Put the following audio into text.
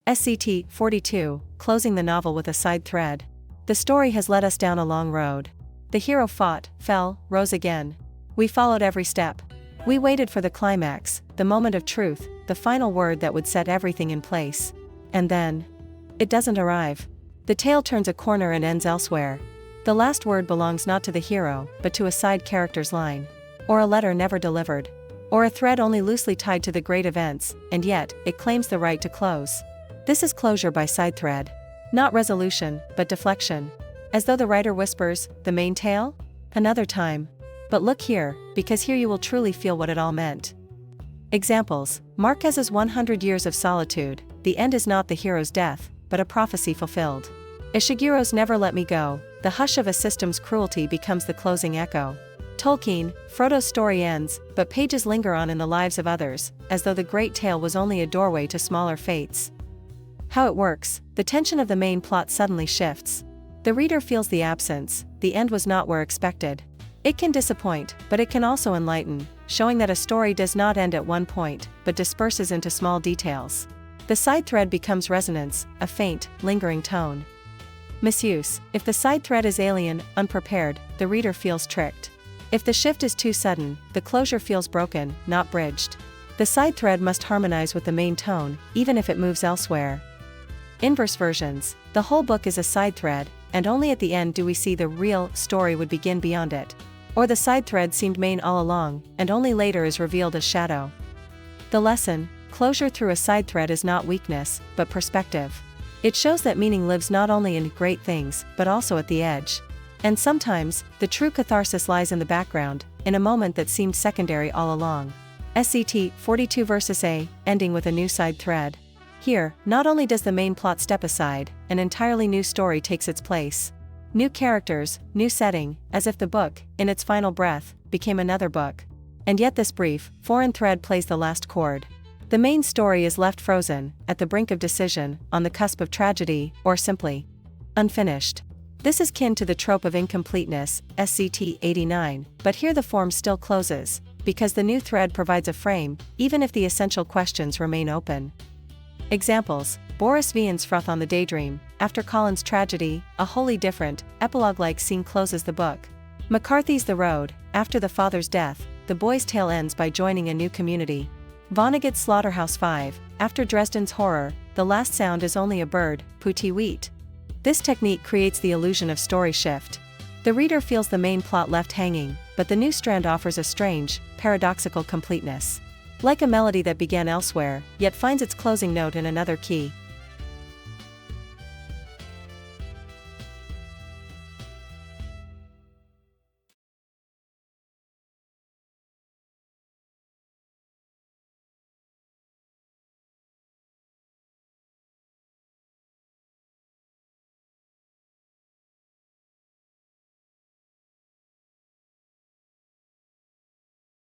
SZT-42, closing the novel with a side thread. The story has led us down a long road. The hero fought, fell, rose again. We followed every step. We waited for the climax, the moment of truth, the final word that would set everything in place. And then, it doesn't arrive. The tale turns a corner and ends elsewhere. The last word belongs not to the hero, but to a side character's line. Or a letter never delivered. Or a thread only loosely tied to the great events, and yet, it claims the right to close. This is closure by side thread. Not resolution, but deflection. As though the writer whispers, the main tale? Another time. But look here, because here you will truly feel what it all meant. Examples: Marquez's 100 Years of Solitude. The end is not the hero's death, but a prophecy fulfilled. Ishigiro's Never Let Me Go. The hush of a system's cruelty becomes the closing echo. Tolkien, Frodo's story ends, but pages linger on in the lives of others, as though the great tale was only a doorway to smaller fates. How it works: the tension of the main plot suddenly shifts. The reader feels the absence, the end was not where expected. It can disappoint, but it can also enlighten, showing that a story does not end at one point, but disperses into small details. The side thread becomes resonance, a faint, lingering tone. Misuse: if the side thread is alien, unprepared, the reader feels tricked. If the shift is too sudden, the closure feels broken, not bridged. The side thread must harmonize with the main tone, even if it moves elsewhere. Inverse versions: the whole book is a side thread, and only at the end do we see the real story would begin beyond it. Or the side thread seemed main all along, and only later is revealed as shadow. The lesson: closure through a side thread is not weakness, but perspective. It shows that meaning lives not only in great things, but also at the edge. And sometimes, the true catharsis lies in the background, in a moment that seemed secondary all along. SZT-42 vs. A, ending with a new side thread. Here, not only does the main plot step aside, an entirely new story takes its place. New characters, new setting, as if the book, in its final breath, became another book. And yet this brief, foreign thread plays the last chord. The main story is left frozen, at the brink of decision, on the cusp of tragedy, or simply unfinished. This is kin to the trope of incompleteness, SZT-89, but here the form still closes, because the new thread provides a frame, even if the essential questions remain open. Examples: Boris Vian's Froth on the Daydream. After Colin's tragedy, a wholly different, epilogue-like scene closes the book. McCarthy's The Road. After the father's death, the boy's tale ends by joining a new community. Vonnegut's Slaughterhouse-5. After Dresden's Horror, the last sound is only a bird, Pootie Wheat. This technique creates the illusion of story shift. The reader feels the main plot left hanging, but the new strand offers a strange, paradoxical completeness. Like a melody that began elsewhere, yet finds its closing note in another key.